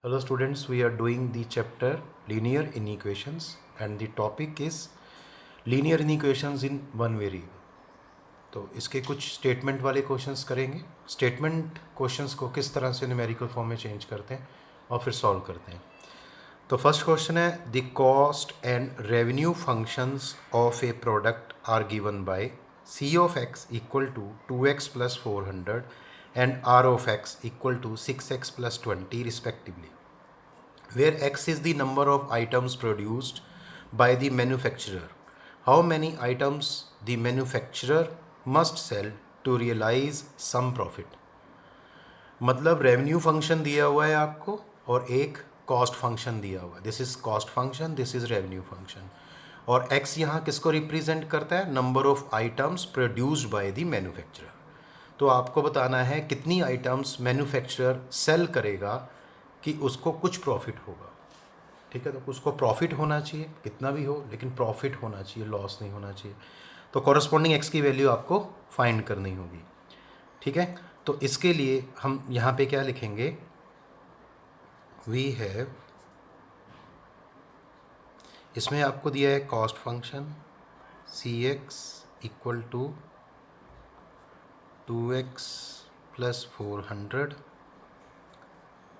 Hello students, we are doing the chapter linear inequations and the topic is linear inequations in one variable. तो इसके कुछ statement वाले questions करेंगे। Statement questions को किस तरह से न्यूमेरिकल फॉर्म में चेंज करते हैं और फिर सॉल्व करते हैं। तो फर्स्ट क्वेश्चन है the cost and revenue functions of a product are given by C of x equal to 2x plus 400 and r of x equal to 6x plus 20 respectively, where x is the number of items produced by the manufacturer. How many items the manufacturer must sell to realize some profit? मतलब revenue function दिया हुआ है आपको और एक cost function दिया हुआ है। This is cost function, this is revenue function. और x यहाँ किसको रिप्रेजेंट करता है? Number of items produced by the manufacturer. तो आपको बताना है कितनी आइटम्स मैन्युफैक्चरर सेल करेगा कि उसको कुछ प्रॉफिट होगा। ठीक है, तो उसको प्रॉफिट होना चाहिए, कितना भी हो लेकिन प्रॉफिट होना चाहिए, लॉस नहीं होना चाहिए। तो कॉरस्पॉन्डिंग एक्स की वैल्यू आपको फाइंड करनी होगी। ठीक है, तो इसके लिए हम यहाँ पे क्या लिखेंगे? वी हैव, इसमें आपको दिया है cost function C x equal to 2x plus 400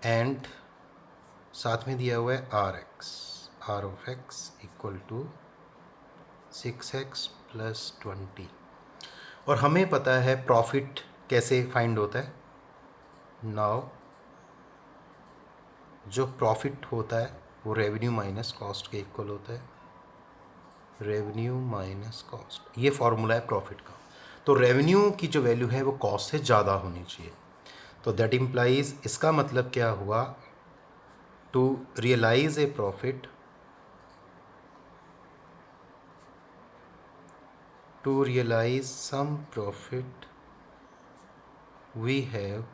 and साथ में दिया हुआ है R of x equal to 6x plus 20। और हमें पता है प्रॉफिट कैसे फाइंड होता है। नाउ जो प्रॉफिट होता है वो रेवेन्यू माइनस कॉस्ट के इक्वल होता है। रेवेन्यू माइनस कॉस्ट, ये फॉर्मूला है प्रॉफिट का। तो रेवेन्यू की जो वैल्यू है वो कॉस्ट से ज़्यादा होनी चाहिए। तो दैट इम्प्लाइज, इसका मतलब क्या हुआ? To realise a profit, to realise some profit we have,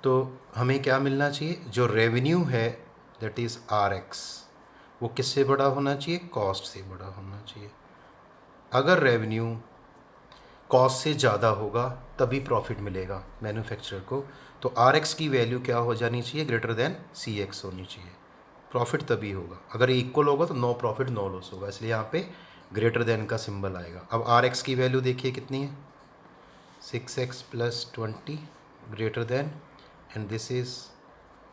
तो हमें क्या मिलना चाहिए? जो रेवेन्यू है दैट इज़ आर एक्स, वो किससे बड़ा होना चाहिए? कॉस्ट से बड़ा होना चाहिए। अगर रेवेन्यू कॉस्ट से ज़्यादा होगा तभी प्रॉफिट मिलेगा मैन्युफैक्चरर को। तो आर एक्स की वैल्यू क्या हो जानी चाहिए? ग्रेटर देन सी एक्स होनी चाहिए। प्रॉफिट तभी होगा। अगर इक्वल होगा तो नो प्रॉफिट नो लॉस होगा, इसलिए यहाँ पे ग्रेटर देन का सिंबल आएगा। अब आर एक्स की वैल्यू देखिए कितनी है? 6x plus 20 greater than, and this is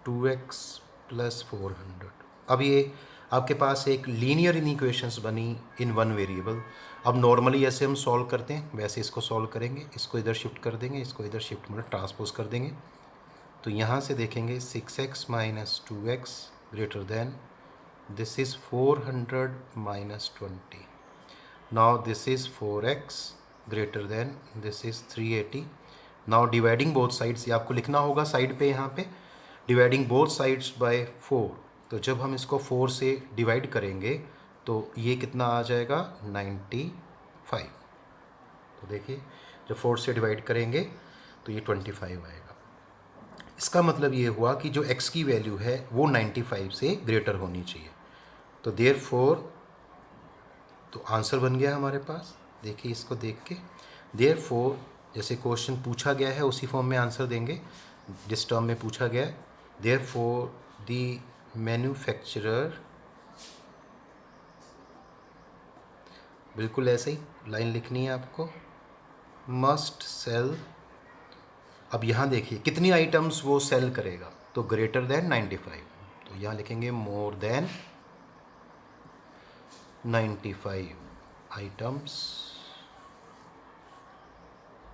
2x plus 400। अब ये आपके पास एक लीनियर इनइक्वेशंस बनी इन वन वेरिएबल। अब नॉर्मली ऐसे हम सॉल्व करते हैं वैसे इसको सॉल्व करेंगे। इसको इधर शिफ्ट कर देंगे, इसको इधर शिफ्ट मतलब ट्रांसपोज कर देंगे। तो यहाँ से देखेंगे 6x minus 2x greater than, this is 400 minus 20। Now this is 4x greater than, this is 380। Now dividing both sides, ये आपको लिखना होगा साइड पे, यहाँ पे डिवाइडिंग बोथ साइड्स बाय 4। तो जब हम इसको 4 से डिवाइड करेंगे तो ये कितना आ जाएगा? 95। तो देखिए जब 4 से डिवाइड करेंगे तो ये 25 आएगा। इसका मतलब ये हुआ कि जो x की वैल्यू है वो 95 से ग्रेटर होनी चाहिए। तो देयरफॉर, तो आंसर बन गया हमारे पास। देखिए इसको देख के, देयरफॉर जैसे क्वेश्चन पूछा गया है उसी फॉर्म में आंसर देंगे जिस टर्म में पूछा गया है। देयरफॉर द मैन्युफैक्चरर, बिल्कुल ऐसे ही लाइन लिखनी है आपको, मस्ट सेल। अब यहाँ देखिए कितनी आइटम्स वो सेल करेगा, तो ग्रेटर देन 95। तो यहाँ लिखेंगे more than 95 items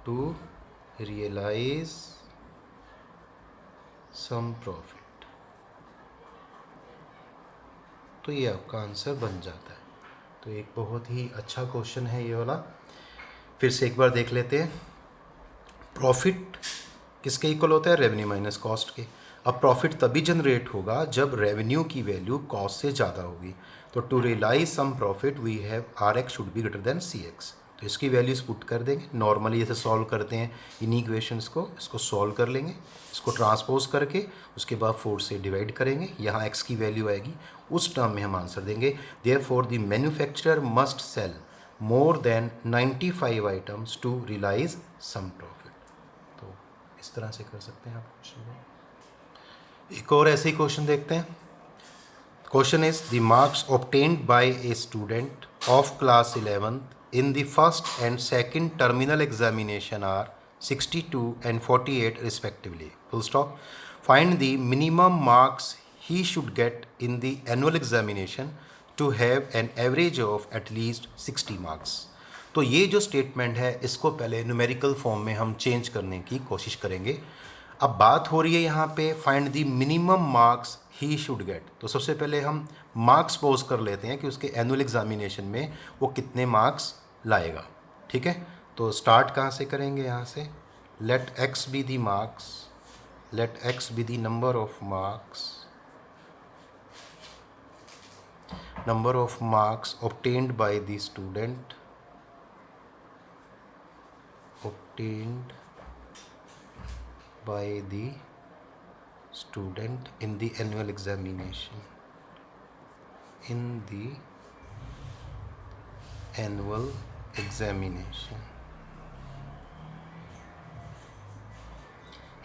to realise some profit. तो ये आपका आंसर बन जाता है। तो एक बहुत ही अच्छा क्वेश्चन है ये वाला। फिर से एक बार देख लेते हैं। प्रॉफिट किसके इक्वल होता है? रेवेन्यू माइनस कॉस्ट के। अब प्रॉफिट तभी जनरेट होगा जब रेवेन्यू की वैल्यू कॉस्ट से ज़्यादा होगी। तो to realise some profit we have R x should be greater than C x. तो इसकी वैल्यूज पुट कर देंगे। नॉर्मली जैसे सॉल्व करते हैं इन इक्वेशंस को, इसको सॉल्व कर लेंगे, इसको ट्रांसपोज करके उसके बाद 4 से डिवाइड करेंगे। यहाँ एक्स की वैल्यू आएगी, उस टर्म में हम आंसर देंगे। Therefore the manufacturer must sell more than 95 items to realise some profit. तो इस तरह से कर सकते हैं आप क्वेश्चन को। एक और ऐसे ही क्वेश्चन देखते हैं। Question is the marks obtained by a student of class 11th in the first and second terminal examination are 62 and 48 respectively. Full stop. Find the minimum marks he should get in the annual examination to have an average of at least 60 marks. तो ये जो statement है इसको पहले numerical form में हम change करने की कोशिश करेंगे। अब बात हो रही है यहाँ पे find the minimum marks he should get. तो सबसे पहले हम मार्क्स पोज कर लेते हैं कि उसके एनुअल एग्जामिनेशन में वो कितने मार्क्स लाएगा। ठीक है, तो स्टार्ट कहाँ से करेंगे, यहाँ से let x be the marks, let x be the number of marks, number of marks obtained by the student, obtained by the student in the annual examination, in the annual examination,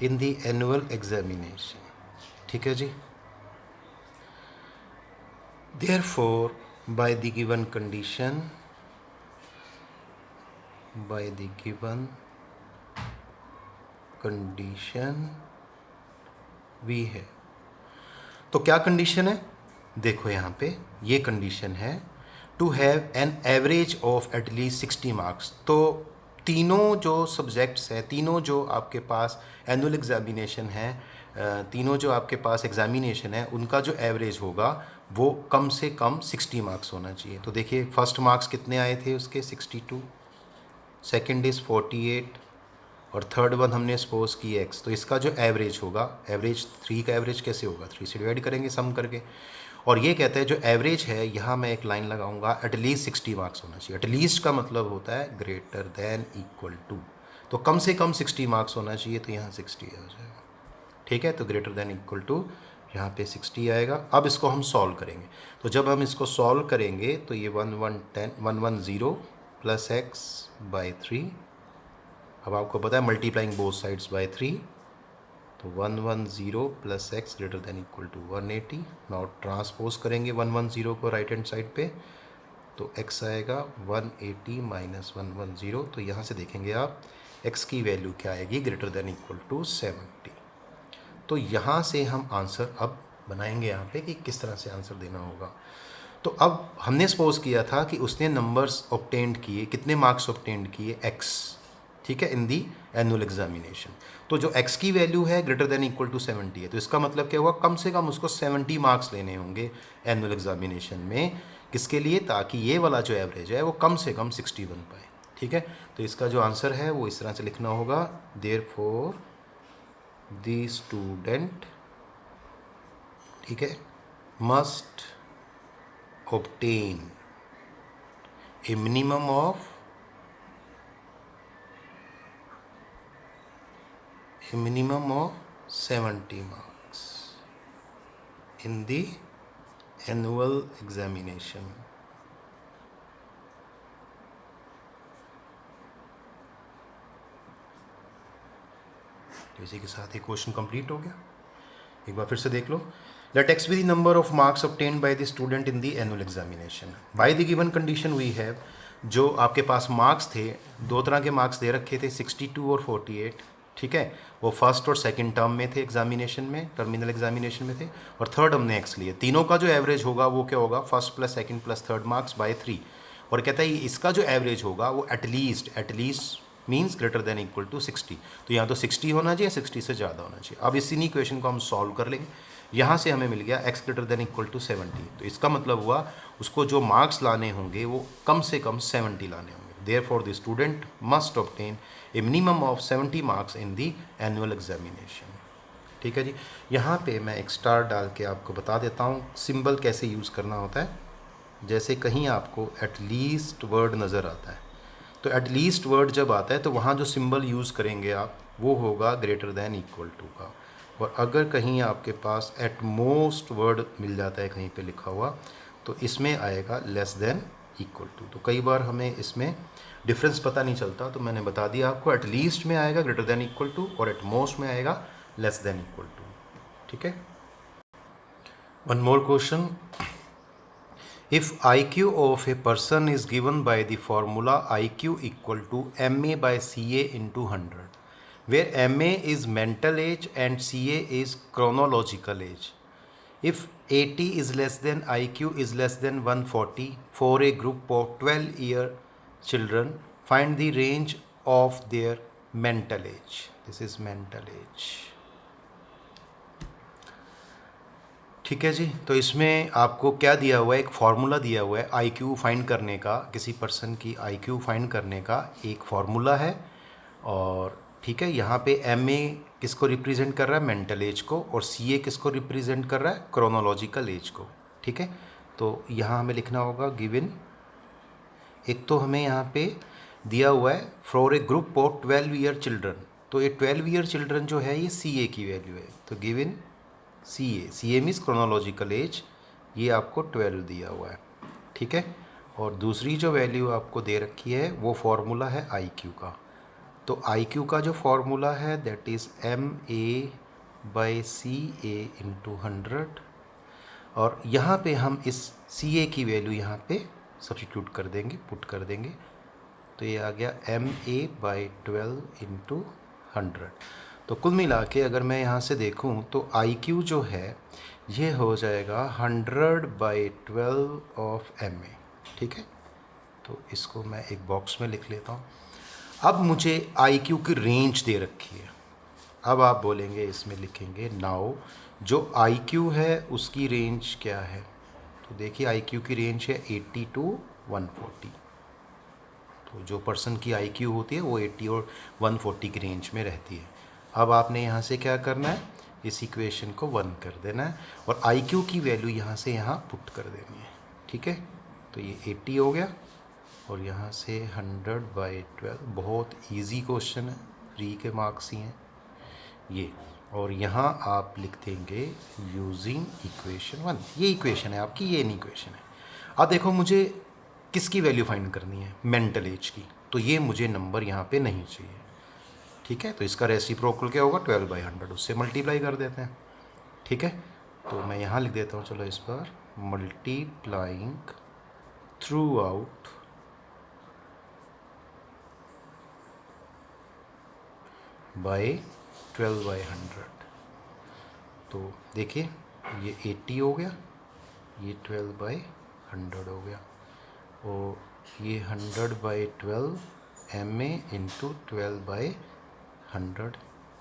in the annual examination। ठीक है जी। Therefore, by the given condition, by the given condition we have। तो क्या condition है, देखो यहाँ पे ये condition है to have an average of at least 60 marks. तो तीनों जो सब्जेक्ट्स हैं, तीनों जो आपके पास एनुअल एग्जामिनेशन है, तीनों जो आपके पास एग्जामिनेशन है, उनका जो एवरेज होगा वो कम से कम 60 मार्क्स होना चाहिए। तो देखिए फर्स्ट मार्क्स कितने आए थे उसके 62, सेकंड इज़ 48 और थर्ड वन हमने सपोज की एक्स। तो इसका जो एवरेज होगा, एवरेज 3 का एवरेज कैसे होगा, 3 से डिवाइड करेंगे सम करके। और ये कहता है जो एवरेज है, यहाँ मैं एक लाइन लगाऊंगा, एटलीस्ट 60 मार्क्स होना चाहिए। एटलीस्ट का मतलब होता है ग्रेटर देन इक्वल टू, तो कम से कम 60 मार्क्स होना चाहिए। तो यहाँ 60 आ जाएगा। ठीक है, तो ग्रेटर देन इक्वल टू यहाँ पे 60 आएगा। अब इसको हम सॉल्व करेंगे। तो जब हम इसको सॉल्व करेंगे तो ये 110 प्लस एक्स बाई 3, अब आपको पता है मल्टीप्लाइंग बोथ साइड्स बाई 3, तो 110 plus x greater than equal to 180। Now transpose करेंगे 110 को राइट हैंड साइड पे, तो x आएगा 180 माइनस 110। तो यहाँ से देखेंगे आप x की वैल्यू क्या आएगी, ग्रेटर देन इक्वल टू 70। तो यहाँ से हम आंसर अब बनाएंगे यहाँ पे कि किस तरह से आंसर देना होगा। तो अब हमने सपोज किया था कि उसने नंबर्स ऑब्टेंड किए, कितने मार्क्स ऑब्टेंड किए, x। ठीक है, इन दी एनुअल एग्जामिनेशन। तो जो x की वैल्यू है ग्रेटर देन इक्वल टू 70 है, तो इसका मतलब क्या हुआ, कम से कम उसको 70 मार्क्स लेने होंगे एनुअल एग्जामिनेशन में। किसके लिए, ताकि ये वाला जो एवरेज है वो कम से कम 60 बन पाए। ठीक है, तो इसका जो आंसर है वो इस तरह से लिखना होगा, देयरफॉर द स्टूडेंट, ठीक है, must obtain a minimum of a minimum of 70 marks in the annual examination। तो इसी के साथ ही क्वेश्चन कंप्लीट हो गया। एक बार फिर से देख लो। Let x be the number of marks obtained by the student in the annual examination. By the given condition we have, जो आपके पास मार्क्स थे, दो तरह के मार्क्स दे रखे थे, 62 और 48। ठीक है, वो फर्स्ट और सेकंड टर्म में थे एग्जामिनेशन में, टर्मिनल एग्जामिनेशन में थे, और थर्ड हमने एक्स लिए। तीनों का जो एवरेज होगा वो क्या होगा, first plus second plus third marks by 3। और कहता है इसका जो एवरेज होगा वो at least means greater than equal to 60। तो यहाँ तो 60 होना चाहिए, 60 से ज़्यादा होना चाहिए। अब इसी इक्वेशन को हम सॉल्व कर लेंगे। यहाँ से हमें मिल गया x greater than equal to 70। तो इसका मतलब हुआ उसको जो मार्क्स लाने होंगे वो कम से कम 70 लाने होंगे। Therefore the student must obtain a minimum of 70 marks in the annual examination. ठीक है जी, यहाँ पे मैं एक स्टार डाल के आपको बता देता हूँ सिंबल कैसे यूज़ करना होता है। जैसे कहीं आपको एटलीस्ट वर्ड नज़र आता है, तो एटलीस्ट वर्ड जब आता है तो वहाँ जो सिंबल यूज़ करेंगे आप वो होगा ग्रेटर देन इक्वल टू का। और अगर कहीं आपके पास एट मोस्ट वर्ड मिल जाता है कहीं पे लिखा हुआ, तो इसमें आएगा लेस देन इक्वल टू। तो कई बार हमें इसमें डिफरेंस पता नहीं चलता, तो मैंने बता दिया आपको, एट लीस्ट में आएगा ग्रेटर देन इक्वल टू और एट मोस्ट में आएगा लेस देन इक्वल टू। ठीक है। One more question. If IQ of a person is given by the formula IQ equal to MA by CA into 100, where MA is mental age and CA is chronological age. If 80 is less than IQ is less than 140 for a group of 12-year children, find the range of their mental age. This is mental age. ठीक है जी। तो इसमें आपको क्या दिया हुआ है, एक फार्मूला दिया हुआ है आईक्यू फाइंड करने का, किसी पर्सन की आईक्यू फाइंड करने का एक फार्मूला है। और ठीक है, यहाँ पे एम ए किसको रिप्रेजेंट कर रहा है, मेंटल एज को, और सी ए किसको रिप्रेजेंट कर रहा है, क्रोनोलॉजिकल एज को। ठीक है, तो यहाँ हमें लिखना होगा गिवन, एक तो हमें यहाँ पे दिया हुआ है for a group of 12 year children, तो ये 12 ईयर चिल्ड्रन जो है ये सी ए की वैल्यू है, तो गिवन सी ए मीन्स क्रोनोलॉजिकल एज, ये आपको 12 दिया हुआ है। ठीक है, और दूसरी जो वैल्यू आपको दे रखी है वो फार्मूला है आई क्यू का। तो आई क्यू का जो फार्मूला है that is M A by C A into 100, और यहाँ पे हम इस सी ए की वैल्यू यहाँ पे सब्स्टिट्यूट कर देंगे, पुट कर देंगे, तो ये आ गया एम ए बाई 12 इंटू 100। तो कुल मिला के अगर मैं यहाँ से देखूँ तो आई क्यू जो है ये हो जाएगा 100 बाई 12 ऑफ एम ए। ठीक है, तो इसको मैं एक बॉक्स में लिख लेता हूँ। अब मुझे आई क्यू की रेंज दे रखी है, अब आप बोलेंगे इसमें लिखेंगे नाउ जो आई क्यू है उसकी रेंज क्या है। तो देखिए आई क्यू की रेंज है 80 टू 140, तो जो पर्सन की आई क्यू होती है वो 80 और 140 की रेंज में रहती है। अब आपने यहाँ से क्या करना है, इस इक्वेशन को 1 कर देना है और आई क्यू की वैल्यू यहाँ से यहाँ पुट कर देनी है। ठीक है, तो ये 80 हो गया और यहाँ से 100 बाई 12, बहुत इजी क्वेश्चन है, फ्री के मार्क्स ही हैं ये। और यहाँ आप लिख देंगे यूजिंग इक्वेशन 1, ये इक्वेशन है आपकी, ये नहीं इक्वेशन है। अब देखो मुझे किसकी वैल्यू फाइंड करनी है, मेंटल एज की, तो ये मुझे नंबर यहाँ पे नहीं चाहिए। ठीक है, तो इसका रेसिप्रोकल क्या होगा, 12 बाई 100, उससे मल्टीप्लाई कर देते हैं। ठीक है, तो मैं यहाँ लिख देता हूँ, चलो इस पर multiplying through out by 12 by 100। तो देखिए ये 80 हो गया, ये 12 बाई 100 हो गया, और ये 100 by 12 M A into 12 by 100।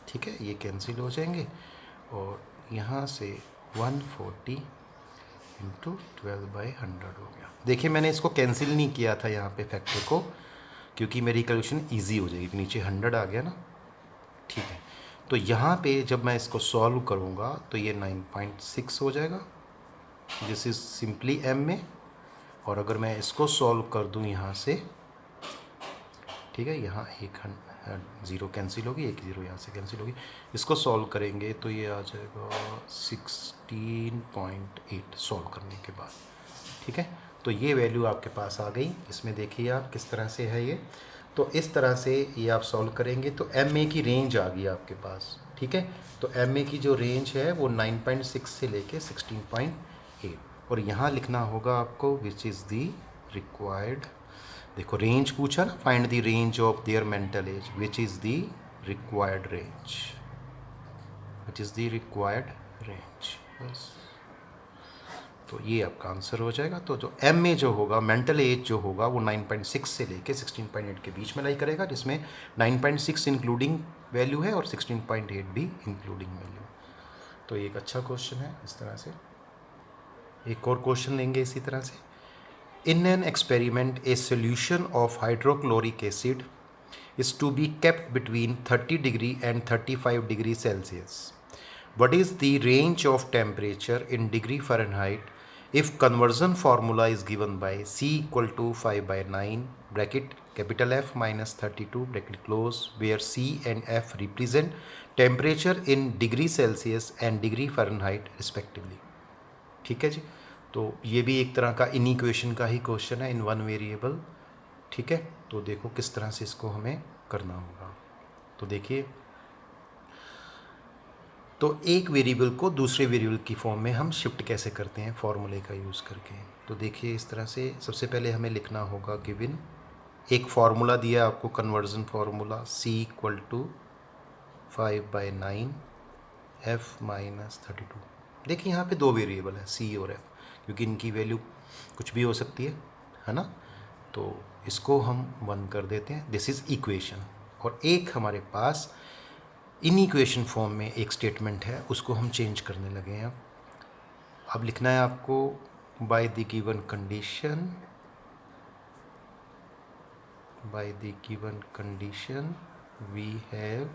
ठीक है, ये कैंसिल हो जाएंगे और यहाँ से 140 इंटू 12 बाई 100 हो गया। देखिए मैंने इसको कैंसिल नहीं किया था यहाँ पे फैक्टर को, क्योंकि मेरी कैलकुलेशन ईजी हो जाएगी, नीचे 100 आ गया ना। ठीक है, तो यहाँ पे जब मैं इसको सॉल्व करूँगा तो ये 9.6 हो जाएगा, दिस इज़ सिंपली एम में। और अगर मैं इसको सॉल्व कर दूँ यहाँ से, ठीक है, यहाँ एक 0 कैंसिल होगी, एक 0 यहाँ से कैंसिल होगी, इसको सॉल्व करेंगे तो ये आ जाएगा 16.8 सॉल्व करने के बाद। ठीक है, तो ये वैल्यू आपके पास आ गई। इसमें देखिए आप किस तरह से है ये, तो इस तरह से ये आप सॉल्व करेंगे तो एम ए की रेंज आ गई आपके पास। ठीक है, तो एम ए की जो रेंज है वो 9.6 से लेके 16.8, और यहाँ लिखना होगा आपको विच इज़ दी रिक्वायर्ड, देखो रेंज पूछा ना, find the range of their mental as, which is the required range, which is the required range, बस। तो ये आपका आंसर हो जाएगा। तो जो एम ए जो होगा, मेंटल एज जो होगा वो 9.6 से लेके 16.8 के बीच में लाई करेगा, जिसमें 9.6 इंक्लूडिंग वैल्यू है और 16.8 भी इंक्लूडिंग वैल्यू। तो ये एक अच्छा क्वेश्चन है। इस तरह से एक और क्वेश्चन लेंगे इसी तरह से। In an experiment A solution of hydrochloric acid is to be kept between 30 degree and 35 degree Celsius. What is the range of temperature in degree Fahrenheit if conversion formula is given by C equal to 5 by 9 bracket capital F minus 32 bracket close, where C and F represent temperature in degree Celsius and degree Fahrenheit respectively. ठीक है जी, तो ये भी एक तरह का in equation का ही question है, इन वन वेरिएबल। ठीक है, तो देखो किस तरह से इसको हमें करना होगा। तो देखिए तो एक वेरिएबल को दूसरे वेरिएबल की फॉर्म में हम शिफ्ट कैसे करते हैं फार्मूले का यूज़ करके। तो देखिए इस तरह से सबसे पहले हमें लिखना होगा गिवन एक फार्मूला दिया आपको conversion formula c equal to 5/9 f minus 32। देखिए यहाँ पे दो वेरिएबल है c और f, क्योंकि इनकी वैल्यू कुछ भी हो सकती है ना। तो इसको हम 1 कर देते हैं, दिस इज़ इक्वेशन। और एक हमारे पास इन इक्वेशन फॉर्म में एक स्टेटमेंट है, उसको हम चेंज करने लगे हैं। अब लिखना है आपको by the given condition we have,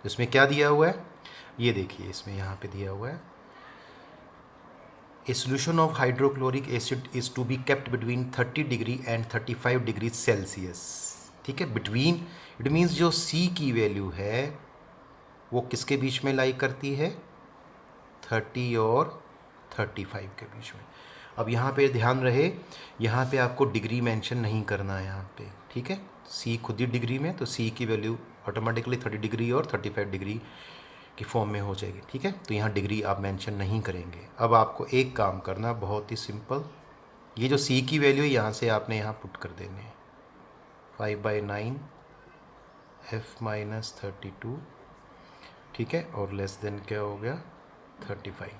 इसमें क्या दिया हुआ है ये देखिए, इसमें यहाँ पे दिया हुआ है a solution of hydrochloric acid is to be kept between 30 degree and 35 degree Celsius. ठीक है, बिटवीन इट मीन्स जो C की वैल्यू है वो किसके बीच में लाई करती है, 30 और 35 के बीच में। अब यहाँ पे ध्यान रहे, यहाँ पे आपको डिग्री मेंशन नहीं करना है यहाँ पे, ठीक है। C खुद ही डिग्री में, तो C की वैल्यू ऑटोमेटिकली 30 डिग्री और 35 डिग्री की फॉर्म में हो जाएगी, ठीक है। तो यहाँ डिग्री आप मेंशन नहीं करेंगे। अब आपको एक काम करना, बहुत ही सिंपल, ये जो C की वैल्यू है यहाँ से आपने यहाँ पुट कर देने हैं 5/9 f माइनस 32, ठीक है, और लेस देन क्या हो गया 35,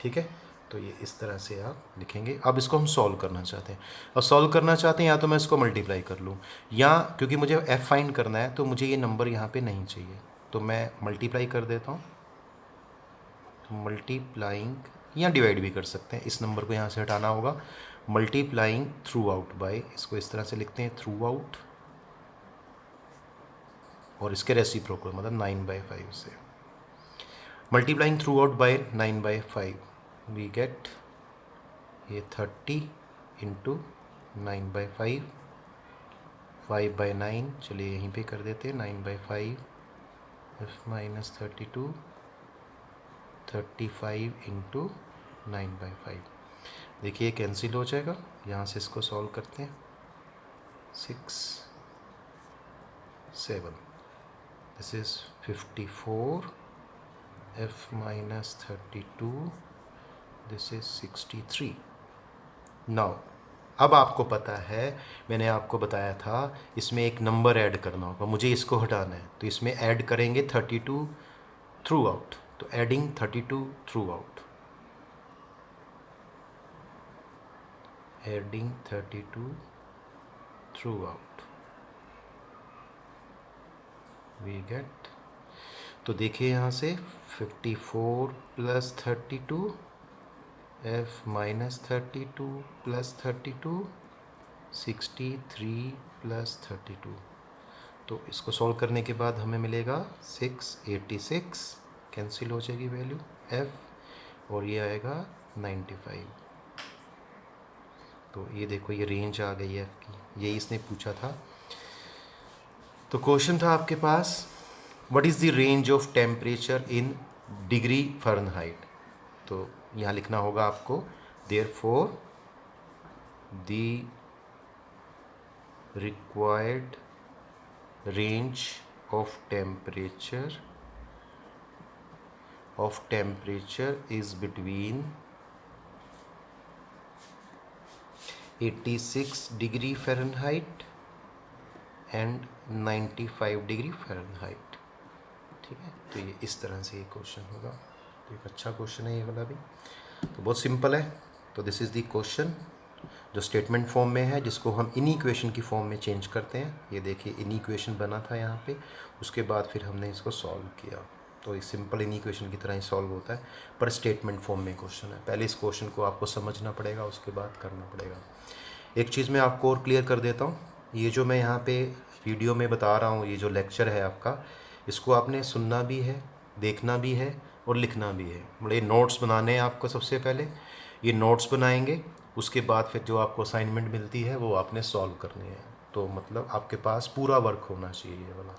ठीक है। तो ये इस तरह से आप लिखेंगे। अब इसको हम सॉल्व करना चाहते हैं। अब सॉल्व करना चाहते हैं या तो मैं इसको मल्टीप्लाई कर लूँ, या क्योंकि मुझे f फाइंड करना है तो मुझे ये नंबर यहाँ पे नहीं चाहिए, तो मैं मल्टीप्लाई कर देता हूँ। तो मल्टीप्लाइंग या डिवाइड भी कर सकते हैं, इस नंबर को यहाँ से हटाना होगा। मल्टीप्लाइंग थ्रू आउट बाय, इसको इस तरह से लिखते हैं थ्रू आउट, और इसके रेसिप्रोकल मतलब 9/5 से multiplying throughout by 9/5 we get ये 30 इंटू 9/5, 5/9, चलिए यहीं पे कर देते हैं 9/5 f माइनस 32, 35 इंटू 9/5। देखिए कैंसिल हो जाएगा, यहाँ से इसको सॉल्व करते हैं 6 7, this is 54 f minus 32, this is 63। Now अब आपको पता है, मैंने आपको बताया था इसमें एक नंबर ऐड करना होगा, मुझे इसको हटाना है, तो इसमें ऐड करेंगे 32 थ्रू आउट, तो adding 32 throughout, adding 32 throughout we get, तो देखिए यहाँ से 54 plus 32 f minus 32 plus 32 63 plus 32। तो इसको सॉल्व करने के बाद हमें मिलेगा 686, कैंसिल हो जाएगी वैल्यू f, और ये आएगा 95। तो ये देखो ये रेंज आ गई है f की, यही इसने पूछा था। तो क्वेश्चन था आपके पास what is the range of temperature in degree Fahrenheit. तो यहाँ लिखना होगा आपको therefore the required range of temperature is between 86 degree Fahrenheit and 95 degree Fahrenheit, ठीक है। तो ये इस तरह से ये क्वेश्चन होगा। तो एक अच्छा क्वेश्चन है ये वाला भी, तो बहुत सिंपल है। तो दिस इज़ द क्वेश्चन जो स्टेटमेंट फॉर्म में है, जिसको हम इन इक्वेशन की फॉर्म में चेंज करते हैं। ये देखिए इन इक्वेशन बना था यहाँ पे, उसके बाद फिर हमने इसको सॉल्व किया। तो ये सिंपल इन इक्वेशन की तरह ही सॉल्व होता है, पर स्टेटमेंट फॉर्म में क्वेश्चन है। पहले इस क्वेश्चन को आपको समझना पड़ेगा, उसके बाद करना पड़ेगा। एक चीज़ मैं आपको और क्लियर कर देता हूँ, ये जो मैं यहाँ पे वीडियो में बता रहा हूँ, ये जो लेक्चर है आपका, इसको आपने सुनना भी है, देखना भी है और लिखना भी है। बड़े नोट्स बनाने हैं आपको। सबसे पहले ये नोट्स बनाएंगे, उसके बाद फिर जो आपको असाइनमेंट मिलती है वो आपने सॉल्व करनी है। तो मतलब आपके पास पूरा वर्क होना चाहिए ये वाला।